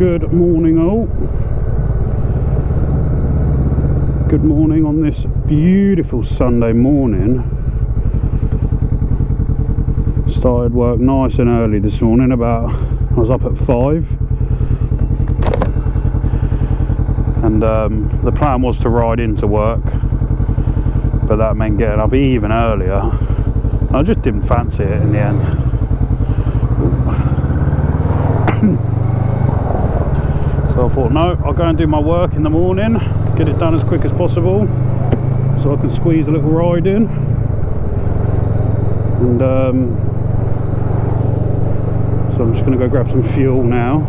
Good morning all. Good morning on this beautiful Sunday morning. Started work nice and early this morning, I was up at 5, and the plan was to ride into work, but that meant getting up even earlier. I just didn't fancy it in the end. So I thought, no, I'll go and do my work in the morning, get it done as quick as possible so I can squeeze a little ride in. And so I'm just going to go grab some fuel now.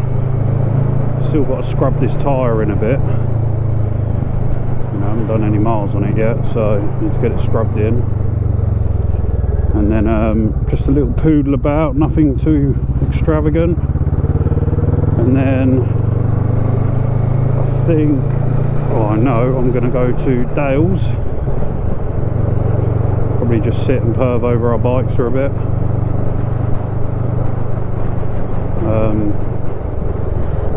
Still got to scrub this tyre in a bit. I haven't done any miles on it yet, so I need to get it scrubbed in. And then just a little poodle about, nothing too extravagant. And then I know I'm going to go to Dale's. Probably just sit and perv over our bikes for a bit.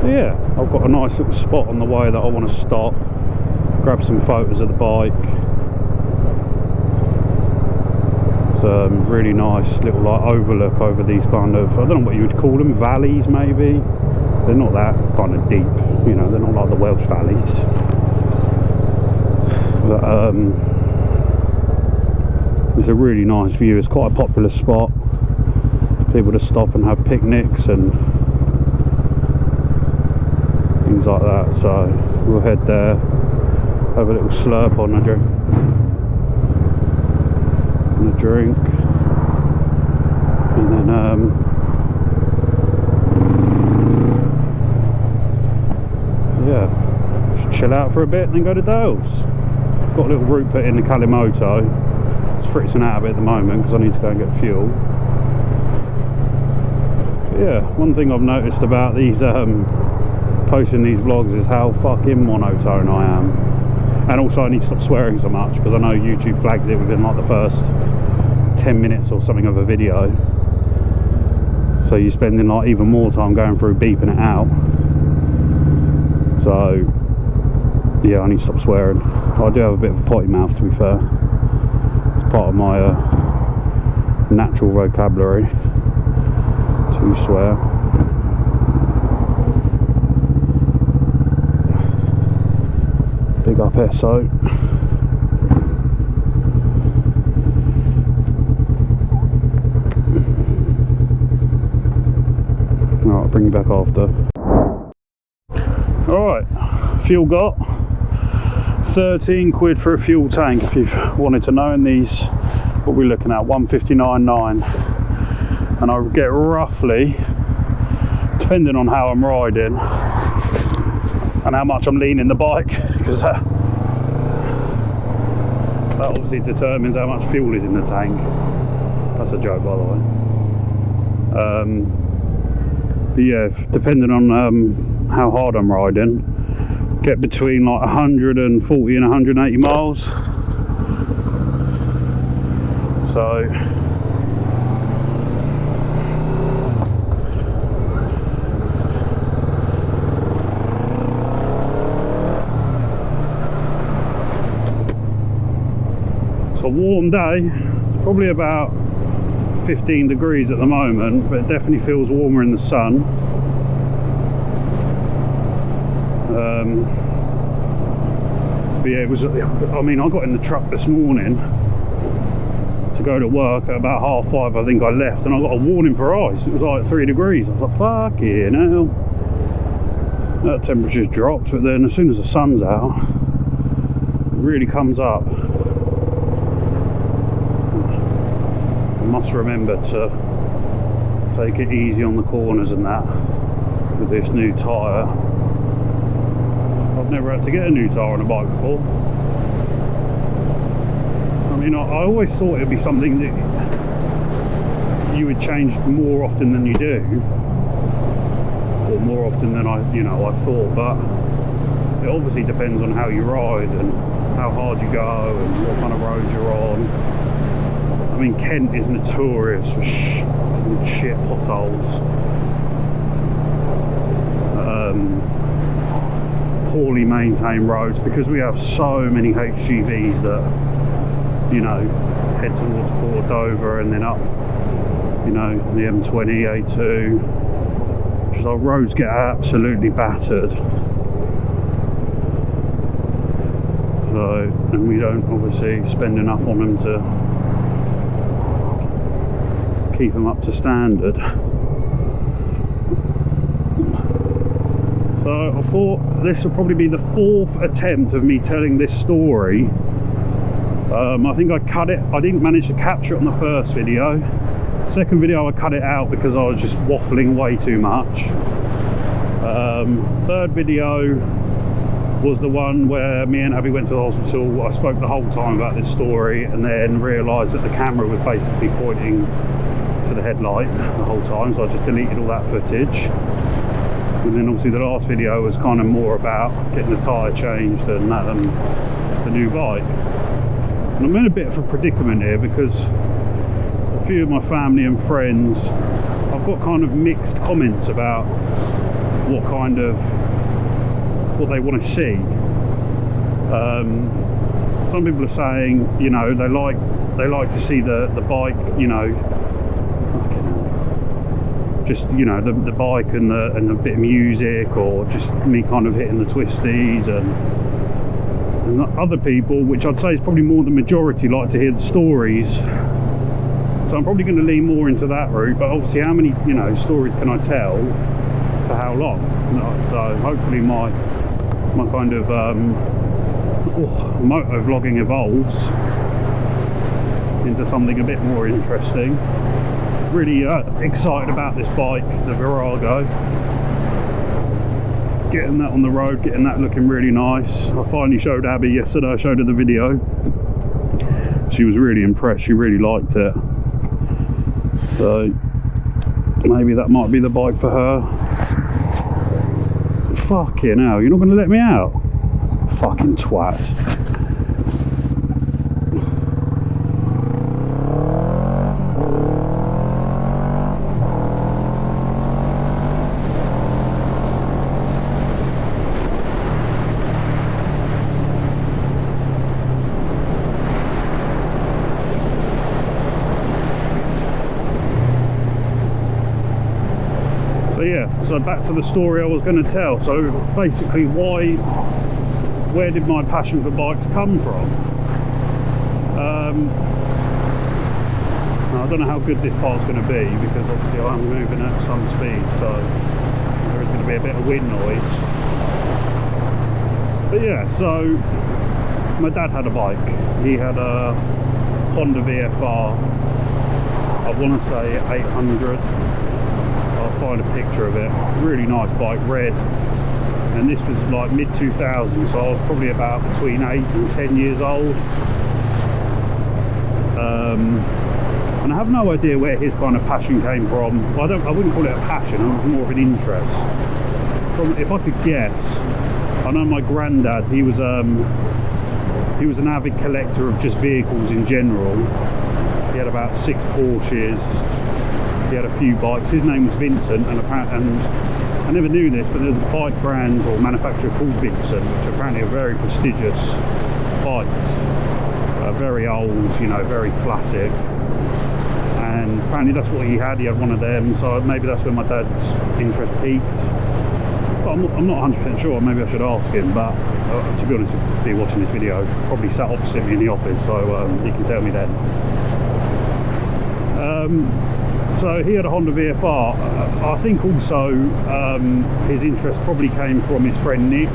Yeah, I've got a nice little spot on the way that I want to stop, grab some photos of the bike. It's a really nice little like overlook over these kind of, I don't know what you would call them, valleys maybe. They're not that kind of deep, you know, they're not like the Welsh valleys. But it's a really nice view. It's quite a popular spot. People to stop and have picnics and things like that. So we'll head there, have a little slurp on a drink, and then yeah, just chill out for a bit and then go to Dale's. Got a little route put in the Kalimoto. It's fritzing out a bit at the moment because I need to go and get fuel. But yeah, one thing I've noticed about these posting these vlogs is how fucking monotone I am. And also I need to stop swearing so much because I know YouTube flags it within like the first 10 minutes or something of a video. So you're spending like even more time going through beeping it out. So yeah, I need to stop swearing. I do have a bit of a potty mouth, to be fair. It's part of my natural vocabulary to swear. Big up SO. Alright, I'll bring you back after. Alright, fuel got 13 quid for a fuel tank, if you wanted to know. In these, what we're looking at, 159.9, and I get roughly, depending on how I'm riding and how much I'm leaning the bike, because that obviously determines how much fuel is in the tank. That's a joke, by the way. But yeah, depending on how hard I'm riding, get between like 140 and 180 miles. So it's a warm day. It's probably about 15 degrees at the moment, but it definitely feels warmer in the sun. But yeah, it was, I mean, I got in the truck this morning to go to work at about 5:30. I think I left, and I got a warning for ice. It was like 3 degrees. I was like, fucking hell. That temperature's dropped, but then as soon as the sun's out, it really comes up. I must remember to take it easy on the corners and that with this new tyre. I've never had to get a new tyre on a bike before. I mean, I always thought it'd be something that you would change more often than you do, or more often than I thought, but it obviously depends on how you ride and how hard you go and what kind of roads you're on. I mean, Kent is notorious for fucking shit potholes. poorly maintained roads, because we have so many HGVs that, you know, head towards Port Dover and then up, you know, the M20, A2. Just our roads get absolutely battered. So, and we don't obviously spend enough on them to keep them up to standard. So I thought this will probably be the 4th attempt of me telling this story. I think I cut it, I didn't manage to capture it on the first video. The second video I cut it out because I was just waffling way too much. Third video was the one where me and Abby went to the hospital. I spoke the whole time about this story and then realised that the camera was basically pointing to the headlight the whole time, so I just deleted all that footage. And then obviously the last video was kind of more about getting the tyre changed and the new bike. And I'm in a bit of a predicament here because a few of my family and friends, I've got kind of mixed comments about what they want to see. Some people are saying, you know, they like to see the bike, you know, just, you know, the bike and a bit of music, or just me kind of hitting the twisties, and other people, which I'd say is probably more the majority, like to hear the stories. So I'm probably going to lean more into that route, but obviously how many, you know, stories can I tell for how long? So hopefully my kind of moto vlogging evolves into something a bit more interesting. Really excited about this bike, the Virago. Getting that on the road, getting that looking really nice. I finally showed Abby yesterday, I showed her the video. She was really impressed, she really liked it. So maybe that might be the bike for her. Fucking hell, you're not going to let me out? Fucking twat. So yeah, so back to the story I was going to tell. So basically, where did my passion for bikes come from? I don't know how good this part's going to be, because obviously I'm moving at some speed, so there is going to be a bit of wind noise. But yeah, so my dad had a bike. He had a Honda VFR, I want to say 800. I'll find a picture of it. Really nice bike, red. And this was like mid 2000s, so I was probably about between 8 and 10 years old. And I have no idea where his kind of passion came from. I wouldn't call it a passion, it was more of an interest. If I could guess, I know my granddad, he was an avid collector of just vehicles in general. He had about 6 Porsches. He had a few bikes. His name was Vincent, and I never knew this, but there's a bike brand or manufacturer called Vincent, which apparently are very prestigious bikes, very old, you know, very classic. And apparently that's what he had. He had one of them, so maybe that's where my dad's interest peaked. But I'm not 100% sure. Maybe I should ask him. But to be honest, if you're watching this video, probably sat opposite me in the office, so he can tell me then. So he had a Honda VFR. I think also his interest probably came from his friend Nick,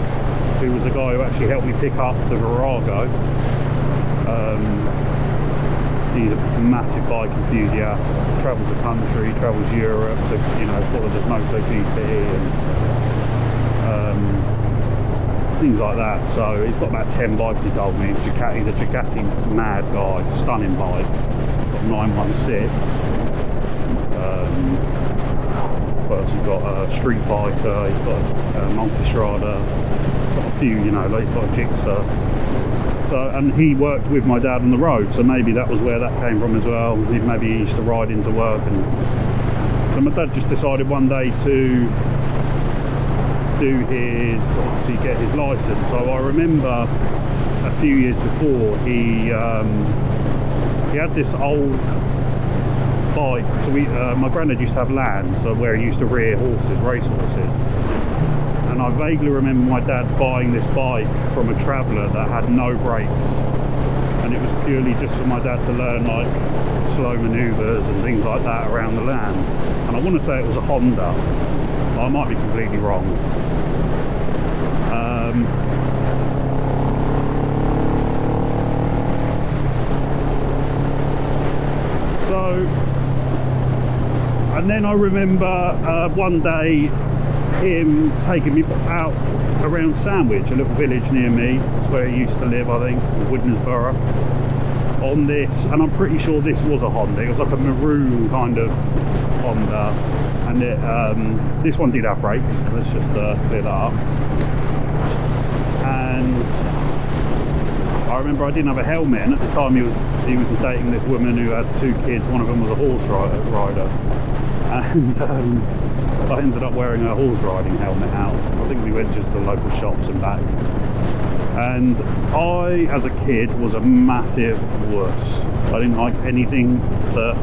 who was the guy who actually helped me pick up the Virago. He's a massive bike enthusiast, travels the country, travels Europe to, you know, follow the MotoGP and things like that. So he's got about 10 bikes, he told me. He's a Ducati mad guy, stunning bike. He's got 916. But he's got a Street Fighter, he's got a Multistrada, he's got a few, you know, like he's got a Gixxer. So, and he worked with my dad on the road, so maybe that was where that came from as well. Maybe he used to ride into work, and so my dad just decided one day to do his, obviously get his license. So I remember a few years before he had this old bike. So my granddad used to have land, so where he used to rear horses, race horses. And I vaguely remember my dad buying this bike from a traveller that had no brakes, and it was purely just for my dad to learn like slow manoeuvres and things like that around the land. And I want to say it was a Honda, but I might be completely wrong. And then I remember one day him taking me out around Sandwich, a little village near me. That's where he used to live, I think, Widnesborough. On this, and I'm pretty sure this was a Honda. It was like a maroon kind of Honda, and this one did have brakes. Let's just clear that up. And I remember I didn't have a helmet, and at the time he was dating this woman who had 2 kids. One of them was a horse rider, and I ended up wearing a horse riding helmet out. I think we went just to local shops and back. And I, as a kid, was a massive wuss. I didn't like anything that,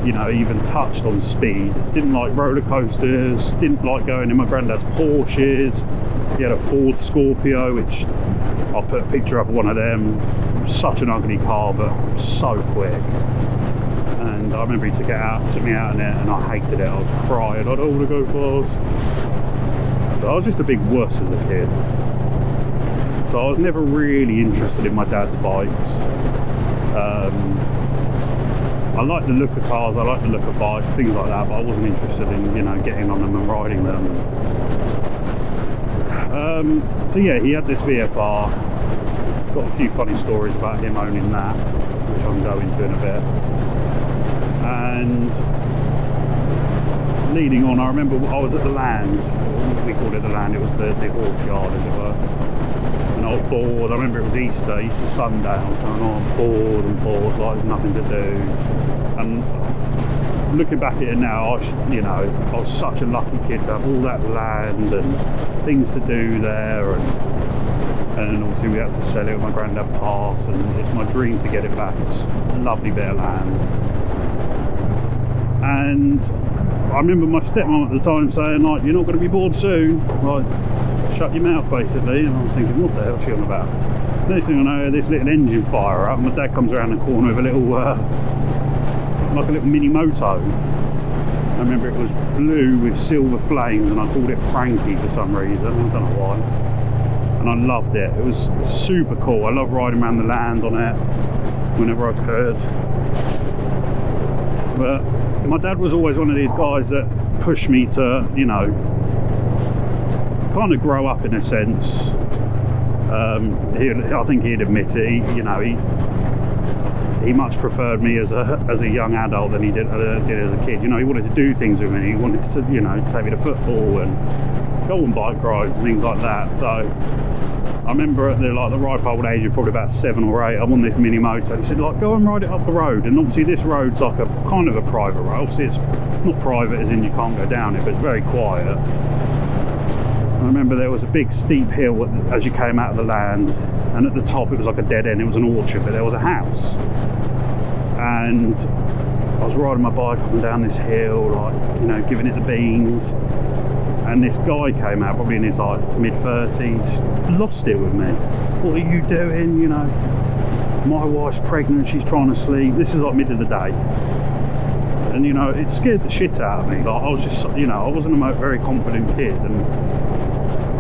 you know, even touched on speed. Didn't like roller coasters, didn't like going in my granddad's Porsches. He had a Ford Scorpio, which I'll put a picture up of one of them. Such an ugly car, but so quick. And I remember he took me out in it, and I hated it. I was crying, I don't want to go fast. So I was just a big wuss as a kid. So I was never really interested in my dad's bikes. I like the look of cars, I like the look of bikes, things like that, but I wasn't interested in, you know, getting on them and riding them. So yeah, he had this VFR. Got a few funny stories about him owning that, which I'll go into in a bit. And leading on, I remember I was at the land. We called it the land, it was the horse yard, as it were. And I was bored. I remember it was Easter Sunday. I was going, oh, I'm bored, like there's nothing to do. And looking back at it now, I was such a lucky kid to have all that land and things to do there, and obviously we had to sell it when my granddad passed, and it's my dream to get it back. It's a lovely bit of land. And I remember my stepmom at the time saying, like, you're not going to be bored soon, like, shut your mouth, basically. And I was thinking, what the hell is she on about? Next thing I know, this little engine fire up, my dad comes around the corner with a little like a little mini moto. I remember it was blue with silver flames, and I called it Frankie for some reason, I don't know why. And I loved it. It was super cool. I love riding around the land on it whenever I could. But my dad was always one of these guys that pushed me to, you know, kind of grow up in a sense. I think he'd admit it. He much preferred me as a young adult than he did as a kid. You know, he wanted to do things with me. He wanted to, you know, take me to football and go on bike rides and things like that. So I remember at the ripe old age of probably about 7 or 8, I'm on this mini motor. He said, like, go and ride it up the road. And obviously this road's like a kind of a private road. Obviously it's not private as in you can't go down it, but it's very quiet. I remember there was a big steep hill as you came out of the land, and at the top it was like a dead end. It was an orchard, but there was a house. And I was riding my bike up and down this hill, like, you know, giving it the beans. And this guy came out, probably in his like mid-30s, lost it with me. What are you doing? You know, my wife's pregnant, she's trying to sleep. This is like mid of the day. And, you know, it scared the shit out of me. Like, I was just, you know, I wasn't a very confident kid, and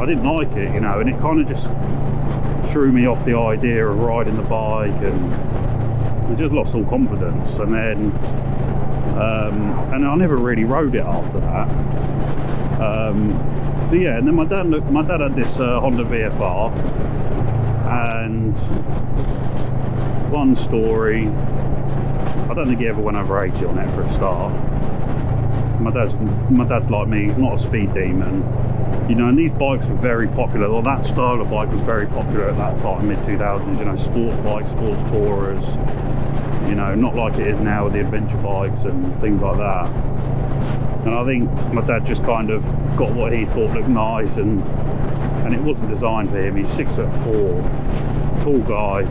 I didn't like it, you know, and it kind of just threw me off the idea of riding the bike, and I just lost all confidence. And then and I never really rode it after that. So yeah, and then my dad had this Honda VFR, and one story, I don't think he ever went over 80 on it for a start. My dad's like me, he's not a speed demon, you know, and these bikes were very popular. Well, that style of bike was very popular at that time, mid-2000s, you know, sports bikes, sports tourers, you know, not like it is now with the adventure bikes and things like that. And I think my dad just kind of got what he thought looked nice, and it wasn't designed for him. He's 6'4", tall guy,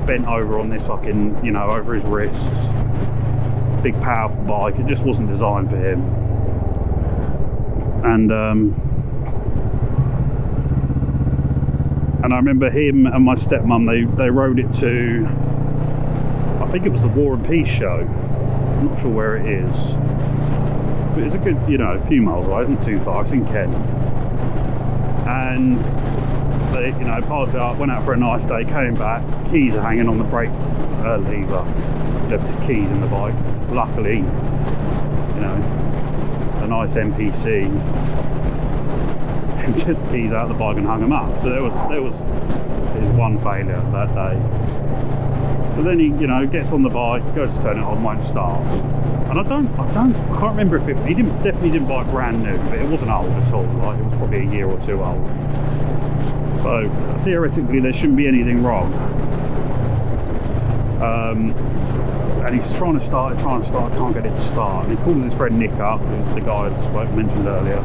bent over on this fucking, you know, over his wrists, big powerful bike. It just wasn't designed for him. And I remember him and my stepmum, they rode it to, I think it was the War and Peace show. I'm not sure where it is, but it's a good, you know, a few miles away, isn't too far. It's in Kent. And they, you know, parted up, went out for a nice day, came back, keys are hanging on the brake lever. Left his keys in the bike. Luckily, you know, a nice NPC took the keys out of the bike and hung them up. So there was his one failure that day. So then he, you know, gets on the bike, goes to turn it on, won't start. And I can't remember if he definitely didn't buy it brand new, but it wasn't old at all. Like, it was probably a year or two old. So theoretically, there shouldn't be anything wrong. And he's trying to start, can't get it to start. And he calls his friend Nick up, the guy I mentioned earlier,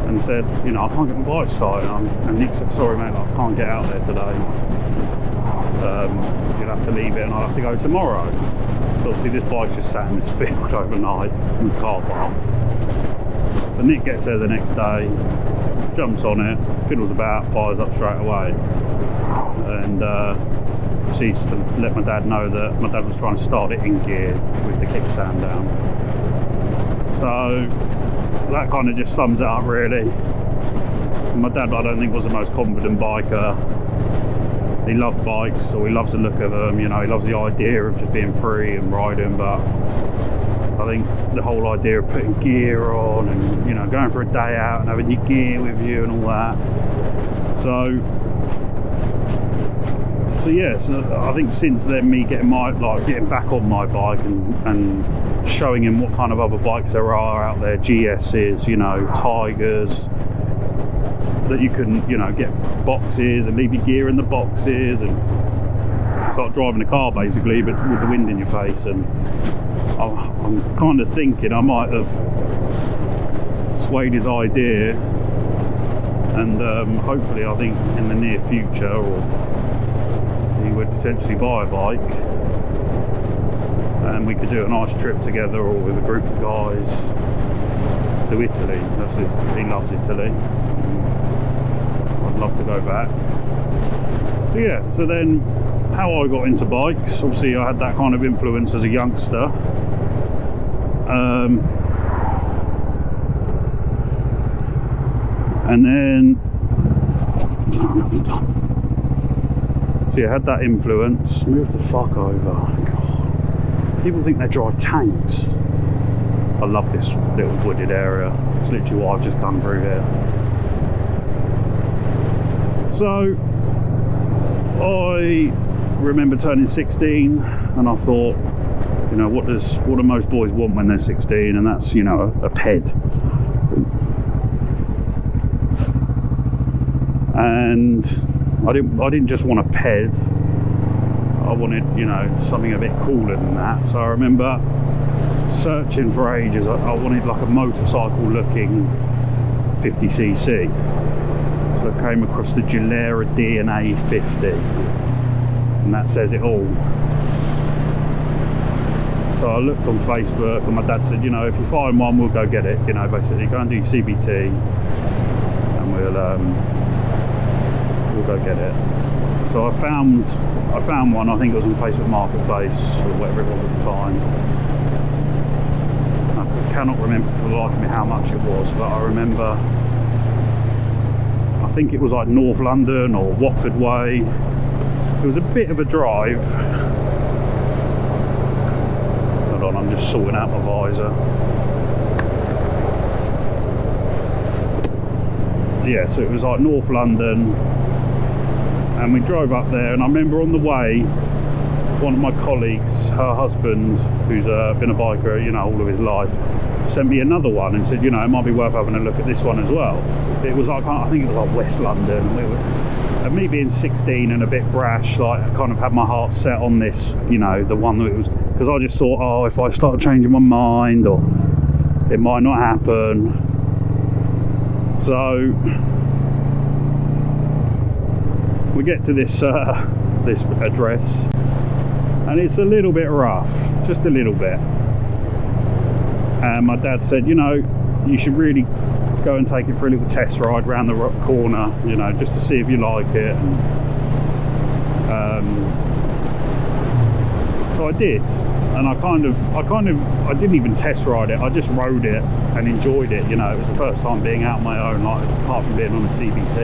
and said, you know, I can't get my bike started. And Nick said, sorry mate, I can't get out there today. You'll have to leave it and I'll have to go tomorrow. So obviously this bike just sat in this field overnight in the car park. So Nick gets there the next day, jumps on it, fiddles about, fires up straight away, and proceeds to let my dad know that my dad was trying to start it in gear with the kickstand down. So that kind of just sums it up really. My dad, I don't think, was the most confident biker. He loved bikes, or he loves the look of them, you know, he loves the idea of just being free and riding, but I think the whole idea of putting gear on and, you know, going for a day out and having your gear with you and all that. So yeah, so I think since then, me getting back on my bike and showing him what kind of other bikes there are out there, GS's, you know, Tigers, that you can, you know, get boxes and leave your gear in the boxes and start driving a car basically, but with the wind in your face. And I'm kind of thinking I might have swayed his idea, and hopefully I think in the near future, or he would potentially buy a bike and we could do a nice trip together, or with a group of guys, to Italy. He loves Italy. I'd love to go back. So yeah, so then how I got into bikes, obviously I had that kind of influence as a youngster. And then so yeah, I had that influence. Move the fuck over. God. People think they drive tanks. I love this little wooded area. It's literally what I've just come through here. So I remember turning 16 and I thought, you know, what do most boys want when they're 16? And that's, you know, a ped. And I didn't just want a ped. I wanted, you know, something a bit cooler than that. So I remember searching for ages. I wanted like a motorcycle looking 50cc. So I came across the Gilera DNA 50, and that says it all. So I looked on Facebook, and my dad said, you know, if you find one, we'll go get it. You know, basically go and do your CBT, and we'll go get it. So I found one. I think it was on Facebook Marketplace or whatever it was at the time. I cannot remember for the life of me how much it was, but I remember, I think it was like North London or Watford way. It was a bit of a drive. Hold on, I'm just sorting out my visor. Yeah, so it was like North London, and we drove up there, and I remember on the way, one of my colleagues, her husband, who's been a biker, you know, all of his life, sent me another one and said, you know, it might be worth having a look at this one as well. It was like, I think it was like West London, and me being 16 and a bit brash, like I kind of had my heart set on this, you know, the one that it was, because I just thought, oh, if I start changing my mind, or it might not happen. So we get to this this address, and it's a little bit rough, just a little bit. And my dad said, you know, you should really go and take it for a little test ride around the corner, you know, just to see if you like it. So I did, and I didn't even test ride it. I just rode it and enjoyed it. You know, it was the first time being out on my own, like apart from being on a CBT.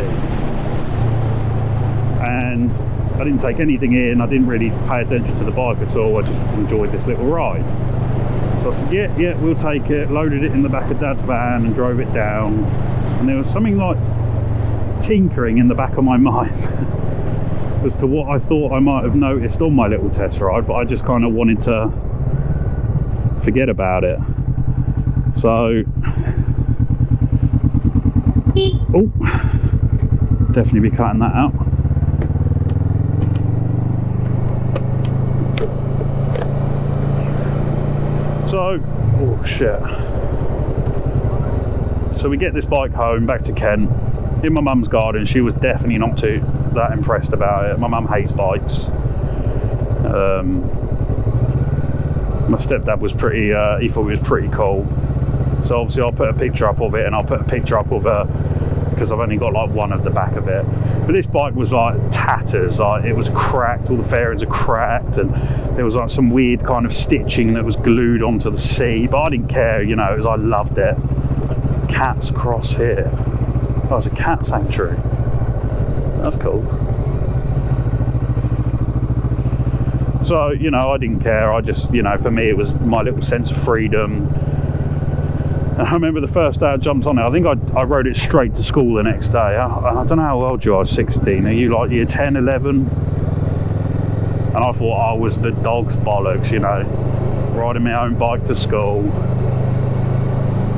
And I didn't take anything in. I didn't really pay attention to the bike at all. I just enjoyed this little ride. So I said, yeah, we'll take it. Loaded it in the back of Dad's van and drove it down. And there was something like tinkering in the back of my mind as to what I thought I might have noticed on my little test ride, but I just kind of wanted to forget about it. So, oh, definitely be cutting that out. So, oh shit. So we get this bike home, back to Kent, in my mum's garden. She was definitely not too that impressed about it. My mum hates bikes. My stepdad was pretty, he thought it was pretty cool. So obviously I'll put a picture up of it, and I'll put a picture up of because I've only got like one of the back of it. But this bike was like tatters, like it was cracked, all the fairings are cracked, and there was like some weird kind of stitching that was glued onto the seat, but I didn't care, you know, I loved it. Cat's cross here. Oh, it's a cat sanctuary. That's cool. So, you know, I didn't care. I just, you know, for me it was my little sense of freedom. And I remember the first day I jumped on it, I think I rode it straight to school the next day. I don't know how old you are, 16. Are you like year 10, 11? And I thought I was the dog's bollocks, you know, riding my own bike to school.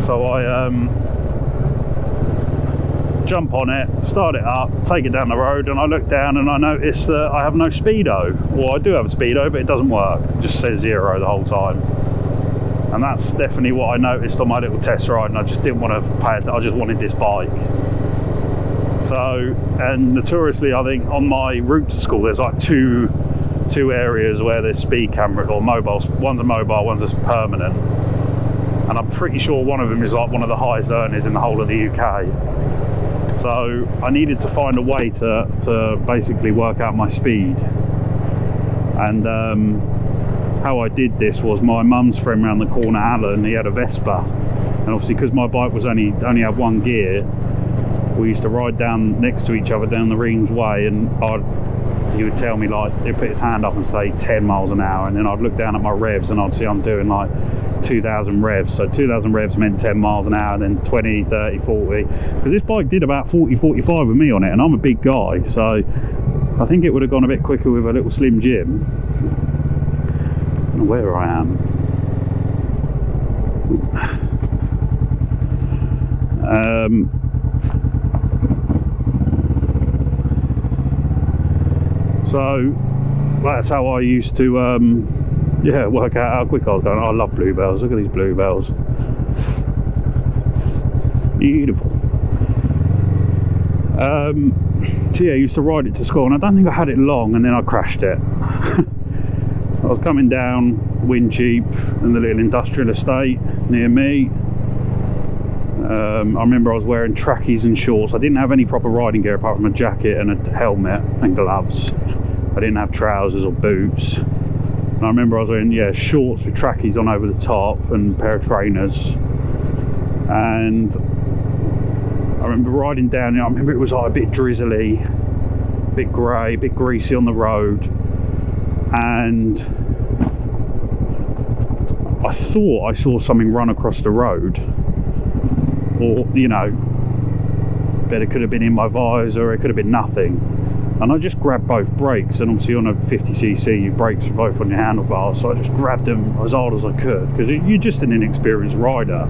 So I jump on it, start it up, take it down the road, and I look down and I notice that I have no speedo. Well, I do have a speedo, but it doesn't work. It just says 0 the whole time. And that's definitely what I noticed on my little test ride, and I just didn't want to pay it. I just wanted this bike. So, and notoriously, I think on my route to school, there's like two areas where there's speed camera or mobiles. One's a mobile, one's a permanent. And I'm pretty sure one of them is like one of the highest earners in the whole of the UK. So I needed to find a way to basically work out my speed. And how I did this was my mum's friend around the corner, Alan, he had a Vespa. And obviously because my bike was only had one gear, we used to ride down next to each other down the Reams Way, and he would tell me, like, he'd put his hand up and say 10 miles an hour, and then I'd look down at my revs and I'd see I'm doing like 2,000 revs. So 2,000 revs meant 10 miles an hour, and then 20, 30, 40. Because this bike did about 40, 45 with me on it, and I'm a big guy, so I think it would have gone a bit quicker with a little Slim Jim. I don't know where I am. So that's how I used to work out how quick I was going. I love bluebells. Look at these bluebells, beautiful. So yeah, I used to ride it to school, and I don't think I had it long, and then I crashed it. I was coming down Windcheap in the little industrial estate near me. I remember I was wearing trackies and shorts. I didn't have any proper riding gear apart from a jacket and a helmet and gloves. I didn't have trousers or boots. And I remember I was wearing shorts with trackies on over the top and a pair of trainers. And I remember riding down. I remember it was like a bit drizzly, a bit grey, a bit greasy on the road. And I thought I saw something run across the road. Or, you know, but it could have been in my visor, it could have been nothing. And I just grabbed both brakes, and obviously on a 50cc your brakes are both on your handlebars, so I just grabbed them as hard as I could, because you're just an inexperienced rider.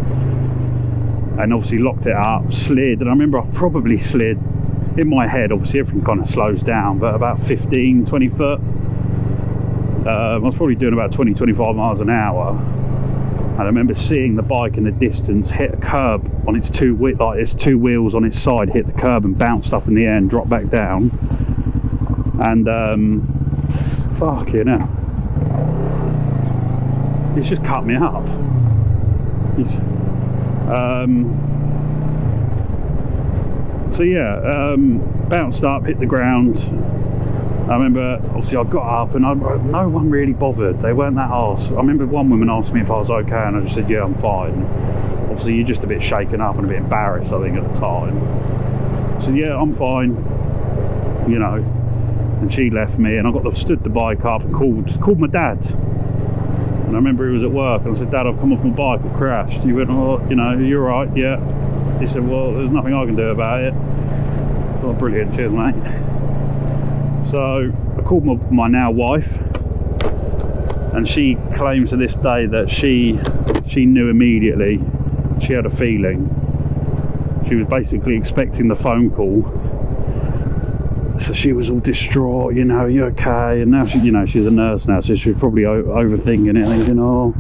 And obviously locked it up, slid, and I remember I probably slid, in my head obviously everything kind of slows down, but about 15, 20 foot. I was probably doing about 20, 25 miles an hour. And I remember seeing the bike in the distance hit a curb on its two wheels on its side, hit the curb and bounced up in the air and dropped back down. And fucking hell, it's just cut me up. So yeah, bounced up, hit the ground. I remember, obviously I got up and no one really bothered. They weren't that arsed. I remember one woman asked me if I was okay and I just said, yeah, I'm fine. Obviously you're just a bit shaken up and a bit embarrassed, I think, at the time. So yeah, I'm fine, you know. And she left me and I stood the bike up and called my dad. And I remember he was at work and I said, Dad, I've come off my bike, I've crashed. He went, oh, you know, you're right, yeah. He said, well, there's nothing I can do about it. Oh, brilliant, cheers mate. So I called my now wife, and she claims to this day that she knew immediately. She had a feeling. She was basically expecting the phone call, so she was all distraught, you know, you okay? And now she, you know, she's a nurse now, so she's probably overthinking it, thinking, oh.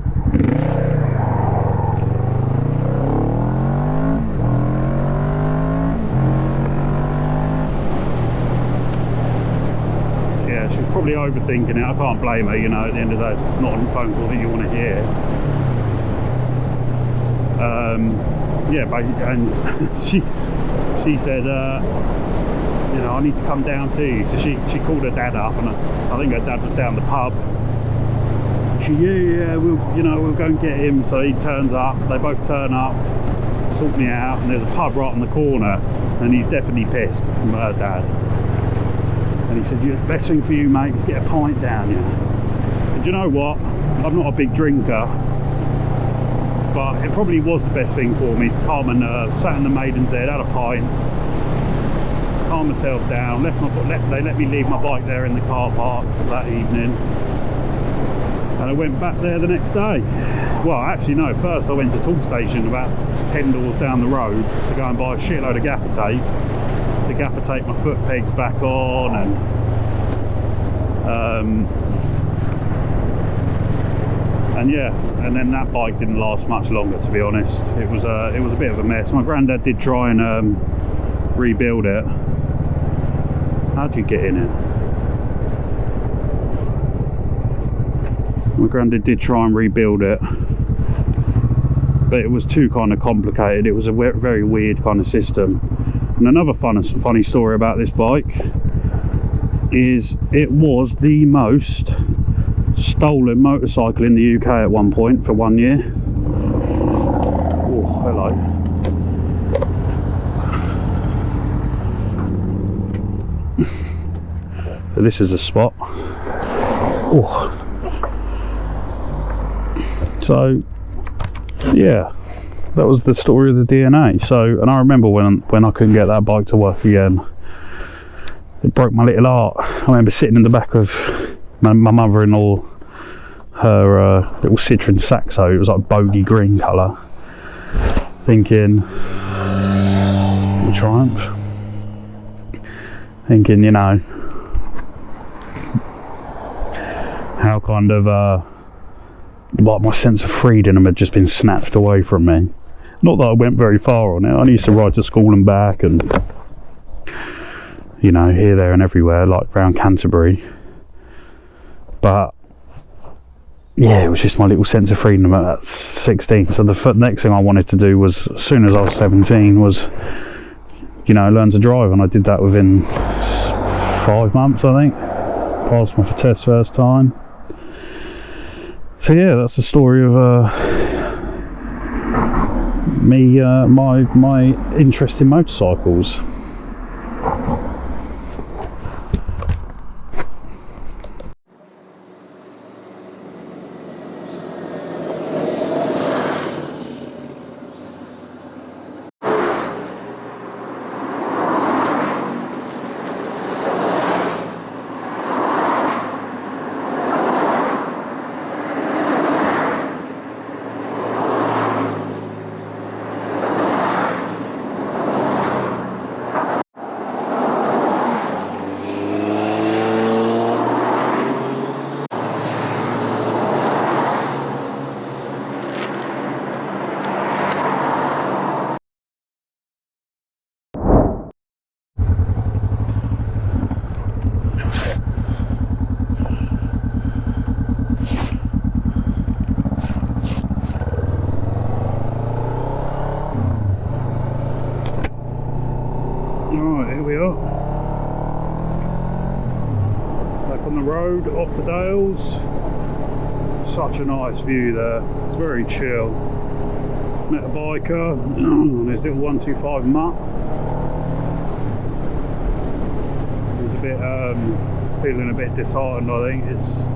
She was probably overthinking it. I can't blame her, you know, at the end of the day, it's not a phone call that you want to hear. Yeah, and she said, you know, I need to come down to you. So she called her dad up, and I think her dad was down the pub. Yeah, we'll go and get him. So he turns up, they both turn up, sort me out, and there's a pub right on the corner, and he's definitely pissed, her dad. And he said, the best thing for you, mate, is get a pint down here. And do you know what? I'm not a big drinker, but it probably was the best thing for me to calm my nerves. Sat in the Maiden's Head, had a pint, calmed myself down, they let me leave my bike there in the car park that evening. And I went back there the next day. Well, actually no, first I went to Tool Station about 10 doors down the road to go and buy a shitload of gaffer tape, to gaffer tape my foot pegs back on, and yeah, and then that bike didn't last much longer, to be honest. It was a bit of a mess. My granddad did try and rebuild it. How'd you get in it? My granddad did try and rebuild it, but it was too kind of complicated. It was a very weird kind of system. And another funny story about this bike is it was the most stolen motorcycle in the UK at one point for 1 year. Oh, hello. So this is a spot. Oh. So yeah, that was the story of the DNA. So, and I remember when I couldn't get that bike to work again, it broke my little heart. I remember sitting in the back of my mother-in-law, her little Citroen Saxo. It was like bogey green colour, thinking, Triumph, thinking, you know, how kind of like my sense of freedom had just been snatched away from me. Not that I went very far on it. I used to ride to school and back, and you know, here, there and everywhere, like around Canterbury. But yeah, it was just my little sense of freedom at 16. So the next thing I wanted to do was, as soon as I was 17, was, you know, learn to drive, and I did that within 5 months, I think. Passed my test first time. So yeah, that's the story of me, my interest in motorcycles. Here we are. Back on the road, off the Dales. Such a nice view there. It's very chill. Met a biker on his little 125 mutt. He was a bit feeling a bit disheartened, I think. His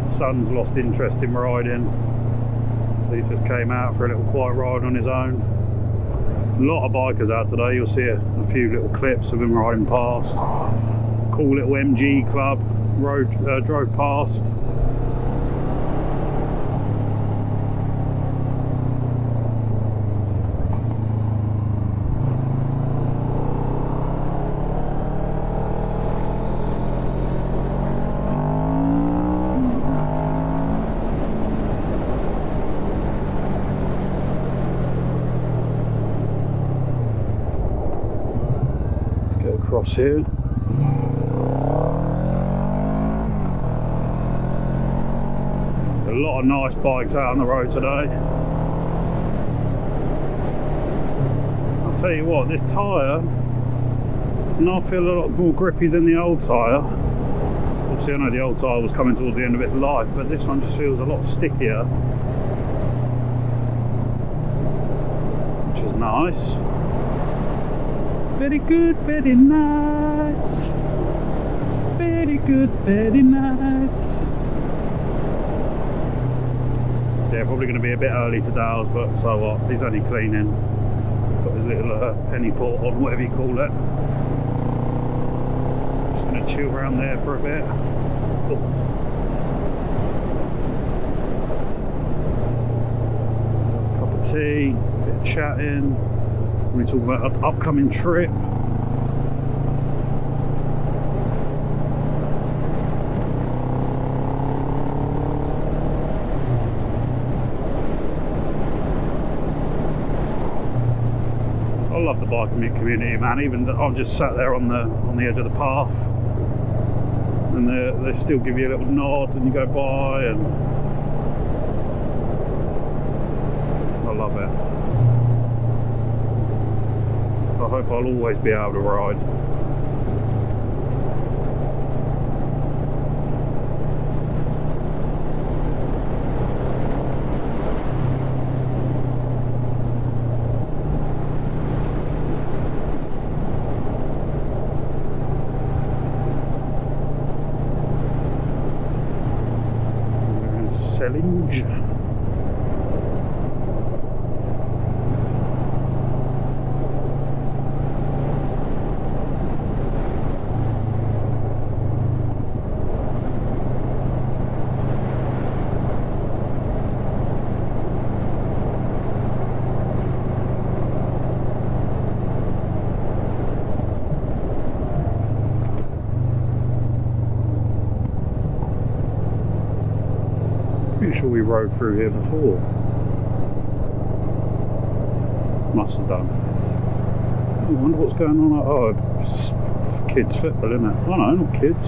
son's lost interest in riding. He just came out for a little quiet ride on his own. A lot of bikers out today. You'll see a few little clips of him riding past. Cool little MG club drove past. Across here. A lot of nice bikes out on the road today. I'll tell you what, this tyre, and I feel a lot more grippy than the old tyre. Obviously I know the old tyre was coming towards the end of its life, but this one just feels a lot stickier, which is nice. Very good, very nice. Very good, very nice. So yeah, probably going to be a bit early to Dales, but so what? He's only cleaning. Got his little penny port on, whatever you call it. Just going to chill around there for a bit. Cup of tea, a bit of chatting. We talk about an upcoming trip. I love the biking community, man. Even I'm just sat there on the edge of the path, and they still give you a little nod and you go by, and I love it. I hope I'll always be able to ride. We're in Sellinge. Pretty sure we rode through here before. Must have done. I wonder what's going on. Oh, it's kids football, isn't it? Oh no, not kids.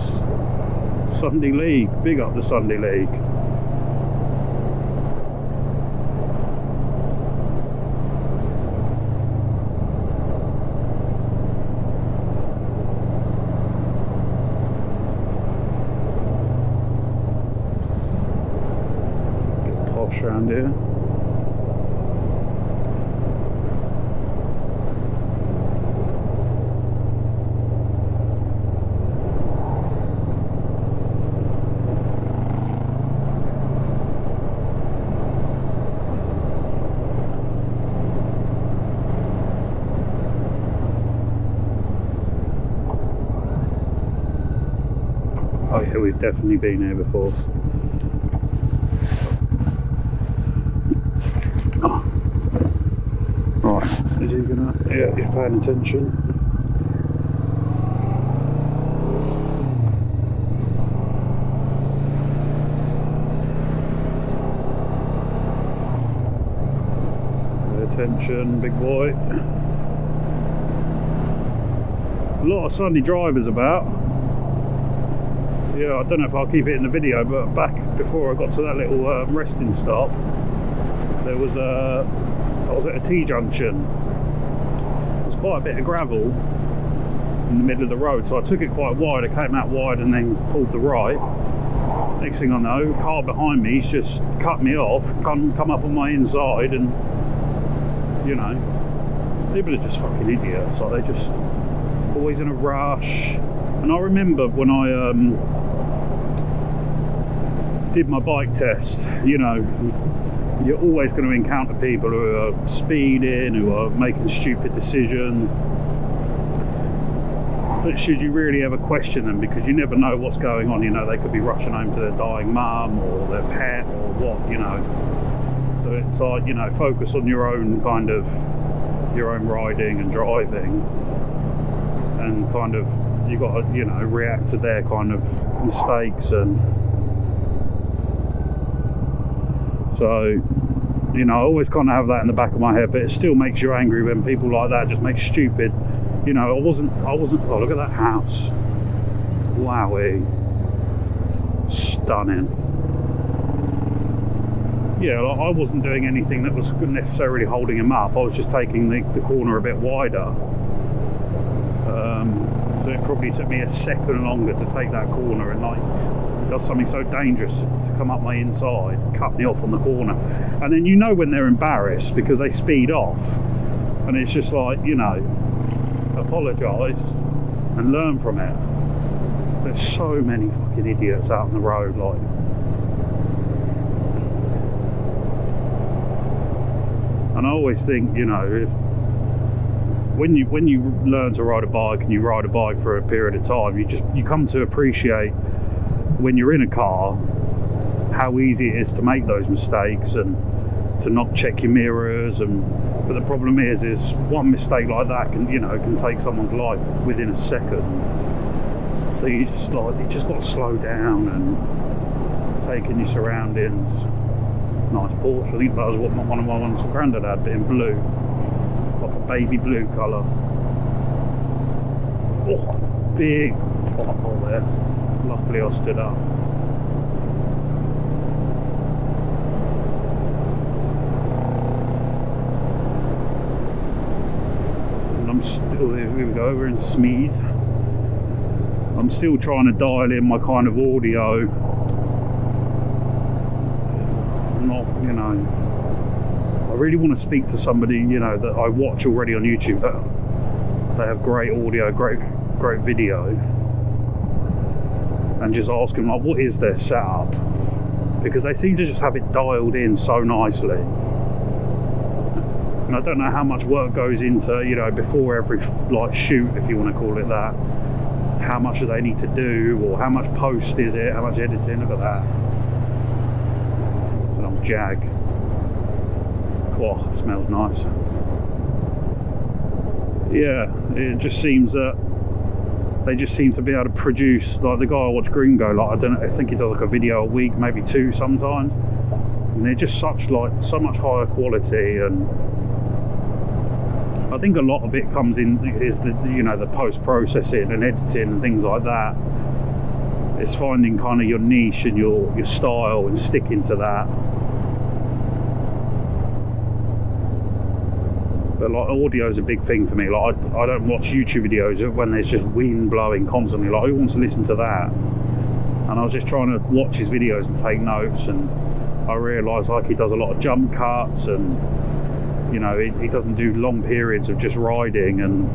Sunday League. Big up the Sunday League. Around here. Oh yeah, we've definitely been here before. Is he gonna? Yeah, he's paying attention. Pay attention, big boy. A lot of Sunday drivers about. Yeah, I don't know if I'll keep it in the video, but back before I got to that little resting stop, there was I was at a T-junction. Quite a bit of gravel, in the middle of the road. So I took it quite wide. I came out wide and then pulled the right. Next thing I know, car behind me's just cut me off, come up on my inside, and you know, people are just fucking idiots. Like, they're just always in a rush. And I remember when I did my bike test, you know, you're always going to encounter people who are speeding, who are making stupid decisions. But should you really ever question them, because you never know what's going on. You know, they could be rushing home to their dying mum or their pet or what, you know. So it's like, you know, focus on your own kind of, your own riding and driving, and kind of, you got to, you know, react to their kind of mistakes. And so, you know, I always kind of have that in the back of my head, but it still makes you angry when people like that just make stupid. You know, I wasn't, oh, look at that house. Wowee. Stunning. Yeah, like, I wasn't doing anything that was necessarily holding him up. I was just taking the corner a bit wider. So it probably took me a second longer to take that corner, and like, it does something so dangerous to come up my inside, cut me off on the corner. And then you know when they're embarrassed because they speed off. And it's just like, you know, apologise and learn from it. There's so many fucking idiots out on the road, like. And I always think, you know, if when you learn to ride a bike and you ride a bike for a period of time, you come to appreciate when you're in a car how easy it is to make those mistakes and to not check your mirrors. And but the problem is one mistake like that can, you know, can take someone's life within a second. So you just got to slow down and take in your surroundings. Nice Porsche. I think that was what one of my ones granddad had, but in blue, like a baby blue colour. Oh, big pothole there. Luckily I stood up. I'm still, here we go, we're in Smeeth. I'm still trying to dial in my kind of audio. Not, you know, I really want to speak to somebody, you know, that I watch already on YouTube. They have great audio, great video, and just ask them, like, what is their setup? Because they seem to just have it dialed in so nicely. And I don't know how much work goes into, you know, before every like shoot, if you want to call it that. How much do they need to do, or how much post is it, how much editing? Look at that. It's an old Jag. Oh, it smells nice. Yeah, it just seems that they just seem to be able to produce, like the guy I watch Gringo, like I think he does like a video a week, maybe two sometimes, and they're just so much higher quality. And I think a lot of it comes in is the, you know, the post-processing and editing and things like that. It's finding kind of your niche and your style and sticking to that. But like, audio is a big thing for me. Like I don't watch YouTube videos when there's just wind blowing constantly. Like, who wants to listen to that? And I was just trying to watch his videos and take notes, and I realised like he does a lot of jump cuts, and you know, he doesn't do long periods of just riding. And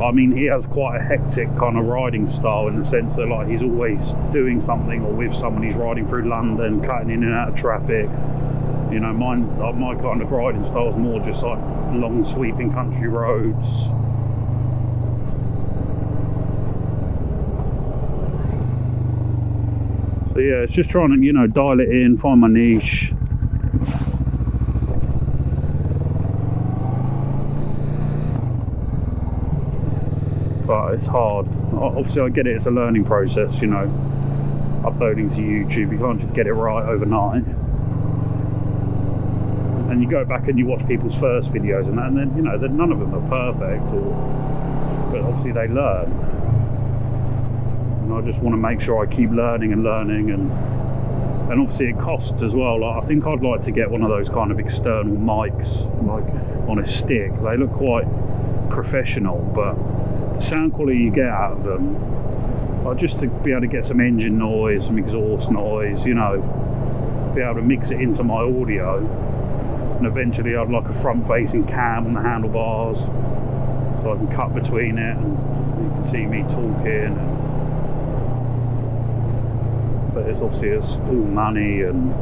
I mean, he has quite a hectic kind of riding style, in the sense that like he's always doing something or with someone. He's riding through London, cutting in and out of traffic. You know, my kind of riding style is more just like long sweeping country roads. So yeah, it's just trying to, you know, dial it in, find my niche. But it's hard. Obviously I get it, it's a learning process, you know, uploading to YouTube. You can't just get it right overnight. And you go back and you watch people's first videos and that, and then, you know, none of them are perfect, but obviously they learn. And I just want to make sure I keep learning, and obviously it costs as well. Like, I think I'd like to get one of those kind of external mics, like on a stick. They look quite professional, but the sound quality you get out of them, like just to be able to get some engine noise, some exhaust noise, you know, be able to mix it into my audio. And eventually I'd like a front facing cam on the handlebars so I can cut between it and you can see me talking. But it's obviously all money, and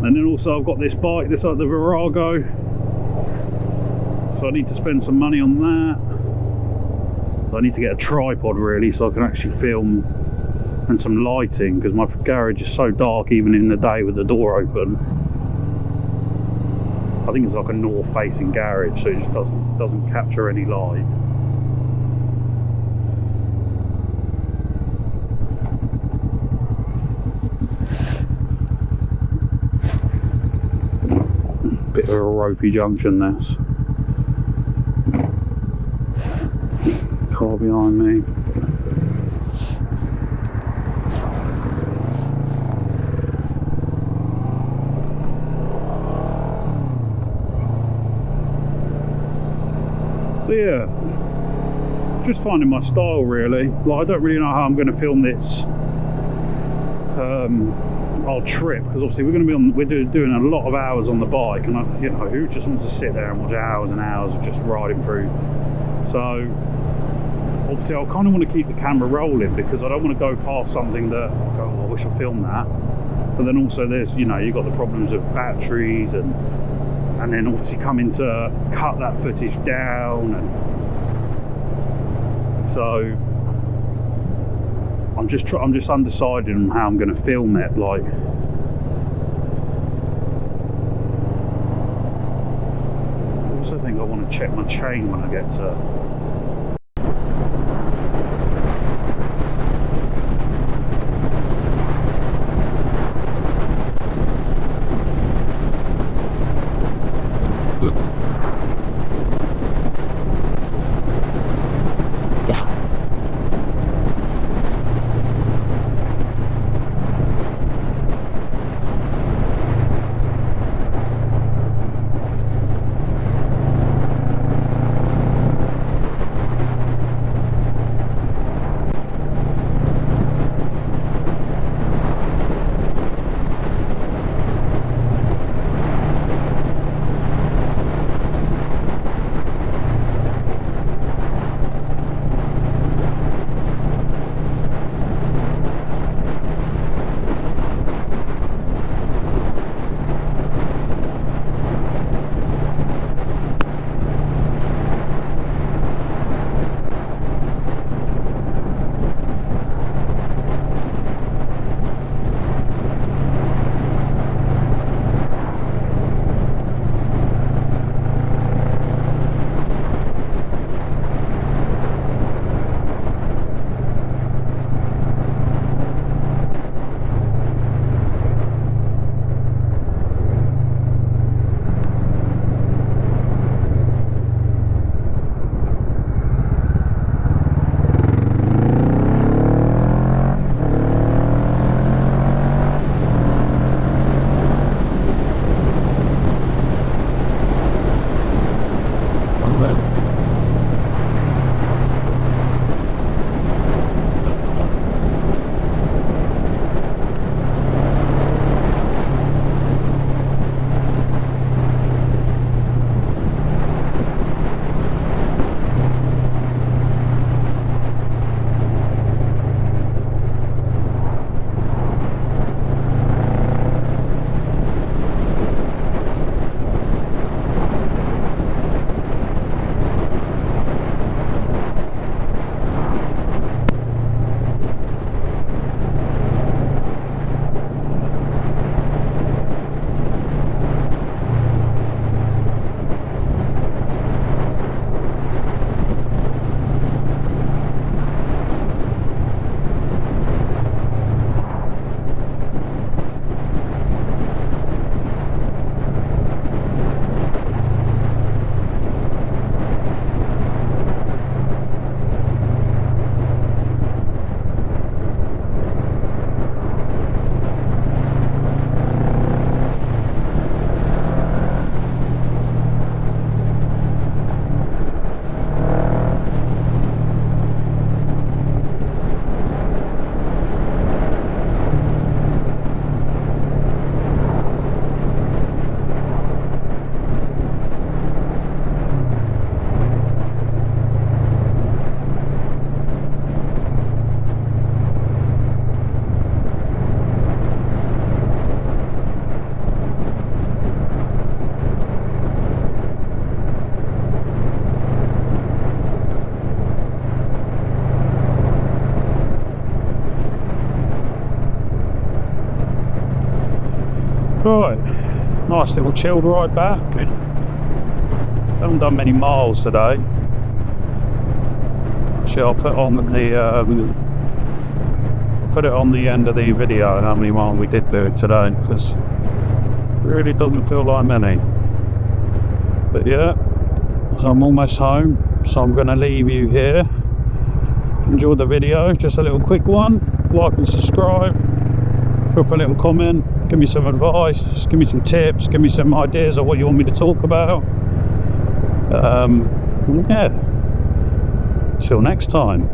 then also I've got this bike, this like the Virago, so I need to spend some money on that. I need to get a tripod really so I can actually film, and some lighting, because my garage is so dark even in the day with the door open. I think it's like a north facing garage, so it just doesn't capture any light. Bit of a ropey junction, this. Car behind me. So yeah, just finding my style really. Like, I don't really know how I'm going to film this our trip, because obviously we're going to be doing a lot of hours on the bike, and you know, who just wants to sit there and watch hours and hours of just riding through? So obviously I kind of want to keep the camera rolling, because I don't want to go past something that I go, oh, I wish I filmed that. But then also there's, you know, you've got the problems of batteries, and then obviously coming to cut that footage down, and so I'm just undecided on how I'm going to film it. Like, I also think I want to check my chain when I get to. Right, nice little chilled ride back. Haven't done many miles today. Actually, I'll put on the end of the video how many miles we did do today, because it really doesn't feel like many. But yeah, so I'm almost home, so I'm going to leave you here. Enjoy the video, just a little quick one. Like and subscribe, drop a little comment, give me some advice, just give me some tips, give me some ideas of what you want me to talk about. Yeah, till next time.